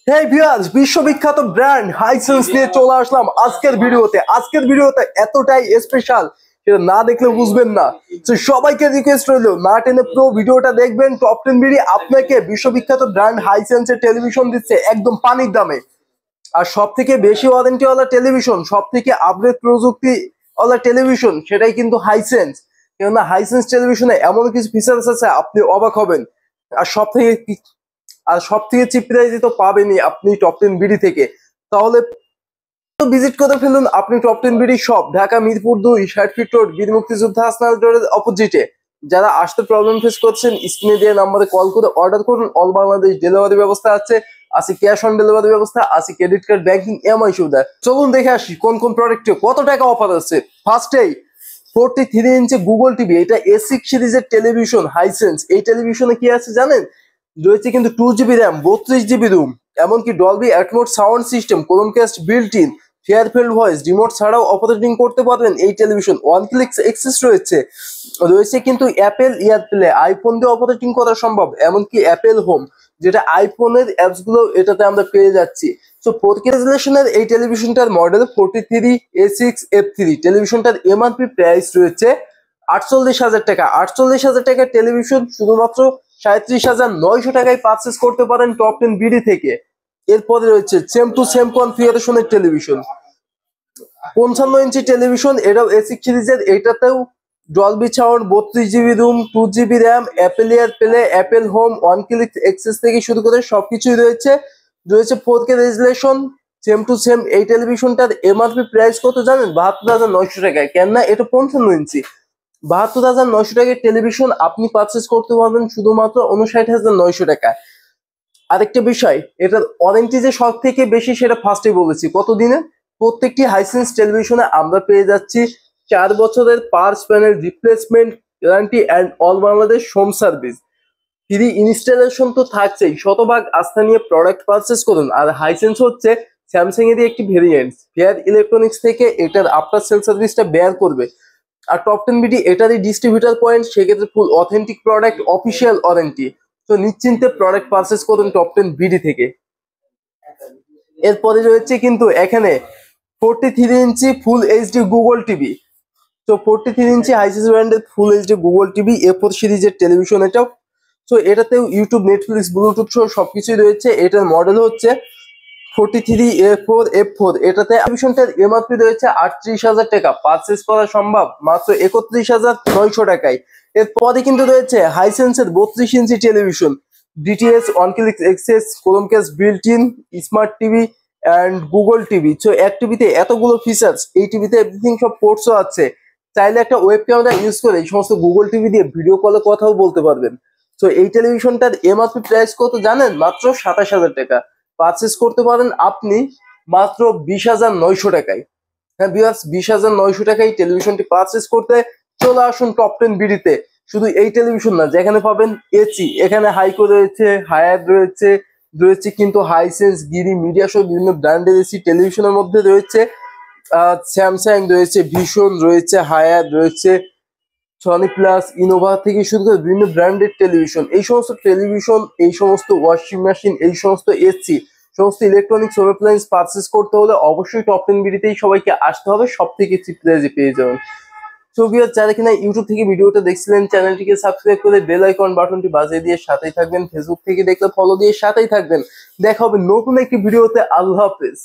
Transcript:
হেই viewers, বিশ্ববিখ্যাত brand Hisense নিয়ে চলে আসলাম আজকের ভিডিওতে এতটাই স্পেশাল সেটা না দেখলে বুঝবেন না। তো সবাইকে রিকোয়েস্ট রইলো না টেনে পুরো ভিডিওটা দেখবেন। টপ 10 বিডি আপনাকে বিশ্ববিখ্যাত ব্র্যান্ড হাইসেন্সের টেলিভিশন দিচ্ছে একদম পানির দামে। আর সব থেকে বেশি ওয়ারেন্টিওয়ালা টেলিভিশন, সব থেকে আপডেট প্রযুক্তি ওয়ালা টেলিভিশন সেটাই কিন্তু হাইসেন্স। কেননা হাইসেন্স টেলিভিশনে এমন কিছু ফিচার্স আছে আপনি অবাক হবেন। আর সব থেকে চিপ প্রাইসে তো পাবেনই আপনি টপ 10 বিডি থেকে। তাহলে ভিজিট করে ফেলুন আপনি top 10 BD shop, Dhaka Mirpur 2 60 fit road, বীর মুক্তিযোদ্ধা হাসনাত রোডের অপোজিটে। যারা আসতে প্রবলেম ফেস করছেন স্ক্রিনে দেওয়া নাম্বারে কল করে অর্ডার করুন। অল বাংলাদেশ ডেলিভারি ব্যবস্থা আছে ক্যাশ অন ডেলিভারি ব্যবস্থা আছে, ক্রেডিট কার্ড, ব্যাংকিং, এমআই সুবিধা। চলুন দেখে আসি কোন কোন প্রোডাক্টে কত টাকা অফার আছে। ফার্স্টেই 43 ইঞ্চি গুগল টিভি, এটা এসিক সিরিজের টেলিভিশন হাইসেন্স। এই টেলিভিশনে কি আছে জানেন? রয়েছে কিন্তু 2GB র্যাম, 32GB রুম, এমনকি Dolby Atmos sound system, Chromecast built in, Fairfield voice, remote ছাড়াও অপারেটিং করতে পারবেন এই টেলিভিশন। ওয়ান ক্লিক অ্যাক্সেস রয়েছে কিন্তু অ্যাপেল এয়ারপ্লে, আইফোন দিয়ে অপারেটিং করা সম্ভব, এমনকি অ্যাপেল হোম, যেটা আইফোনের অ্যাপস গুলো এটাতে আমরা পেয়ে যাচ্ছি। সো 4K রেজুলেশনের এই টেলিভিশনটার মডেল 43A6F3। টেলিভিশনটার এমআরপি প্রাইস রয়েছে 48,000 টাকা। 48,000 টাকার টেলিভিশন শুধুমাত্র 37,900 টাকায় পারচেস করতে পারেন টপ 10 বিডি থেকে। এরপরে রয়েছে সেম টু সেম কনফিগারেশনের টেলিভিশন, 55 ইঞ্চি টেলিভিশন, এটাও এসিক সিরিজের। এটাতেও Dolby sound, 32GB ROM, 2GB RAM, Apple AirPlay, Apple Home, one click access থেকে শুরু করে সবকিছুই রয়েছে। 4K resolution, same to same. এই টেলিভিশনটার এমআরপি প্রাইস কত জানেন? 72,900 টাকায়। কেননা এটা 55 ইঞ্চি। 72,900 টাকার টেলিভিশন আপনি পারচেস করতে পারবেন শুধুমাত্র 59,900 টাকায়। আরেকটা বিষয়, এটার ওয়ারেন্টি যে সব থেকে বেশি সেটা ফার্স্টে বলেছি। কতদিনে? প্রত্যেকটি হাইসেন্স টেলিভিশনে আমরা পেয়ে যাচ্ছি 4 বছরের parts panel replacement guarantee and all Bangladesh home service. Free installation তো থাকছেই। শতভাগ আস্থা নিয়ে প্রোডাক্ট পারচেস করুন। আর হাইসেন্স হচ্ছে স্যামসাং এরই একটি ভেরিয়েন্ট। ফেয়ার ইলেকট্রনিক্স থেকে এটার আফটার সেল সার্ভিসটা বেয়ার করবে। আর টপ 10 বিডি এটারই ডিস্ট্রিবিউটার পয়েন্ট, সেক্ষেত্রে ফুল অথেন্টিক প্রোডাক্ট, অফিসিয়াল ওয়ারেন্টি। তো নিশ্চিন্তে প্রোডাক্ট পারচেস করুন টপ 10 বিডি থেকে। এরপরে রয়েছে কিন্তু এখানে 43 ইঞ্চি ফুল এইচডি গুগল টিভি। তো 43 ইঞ্চি হাইসেন্স ব্র্যান্ডের full HD Google TV A4 সিরিজের টেলিভিশন এটাও। তো এটাতেও ইউটিউব, নেটফ্লিক্স, ব্লুটুথ সহ সবকিছুই রয়েছে। এটার মডেল হচ্ছে 43A4F4। এটাতে টেলিভিশনটার এমআরপি রয়েছে 38,000 টাকা। পারচেস করা সম্ভব মাত্র 31,900 টাকায়। এরপরে কিন্তু রয়েছে হাইসেন্সের 32 ইঞ্চি television, DTS, one click access, Chromecast built in, smart TV and Google TV. So এক টিভিতে এতগুলো ফিচার্স, এই টিভিতে এভরিথিং সব পোর্টসও আছে। চাইলে একটা ওয়েব ক্যামেরা ইউজ করে এই সমস্ত গুগল টিভি দিয়ে ভিডিও কলে কথাও বলতে পারবেন। তো এই টেলিভিশনটার এমআরপি প্রাইস কত জানেন? মাত্র 27,000 টাকা। পারচেস করতে পারেন আপনি মাত্র 20,900 টাকায়। হ্যাঁ ভিউয়ার্স, 20,900 টাকায় টেলিভিশনটি পারচেস করতে চলে আসুন টপ 10 বিডিতে। শুধু এই টেলিভিশন না, যেখানে পাবেন এসি, এখানে হাইকো রয়েছে, হায়ার রয়েছে কিন্তু হাইসেন্স, গিরি, মিডিয়া সহ বিভিন্ন ব্র্যান্ডের এসি টেলিভিশনের মধ্যে রয়েছে। স্যামসাং রয়েছে, ভিশন রয়েছে, হায়ার রয়েছে, সনি প্লাস, ইনোভা থেকে শুরু করে বিভিন্ন ব্র্যান্ডের টেলিভিশন। এই সমস্ত টেলিভিশন, এই সমস্ত ওয়াশিং মেশিন, এই সমস্ত এসি, সমস্ত ইলেকট্রনিক্স হোম অ্যাপ্লায়েন্স পারচেস করতে হলে অবশ্যই টপ 10 বিডিতেই সবাইকে আসতে হবে। সব থেকে চিপ প্রাইসে পেয়ে যাবেন। সো ভিউয়ার্স, যারা কিনা ইউটিউব থেকে ভিডিওটা দেখছিলেন, চ্যানেলটিকে সাবস্ক্রাইব করে বেল আইকন বাটনটি বাজিয়ে দিয়ে সাথেই থাকবেন। ফেসবুক থেকে দেখলে ফলো দিয়ে সাথেই থাকবেন। দেখা হবে নতুন একটি ভিডিওতে। আল্লাহ হাফেজ।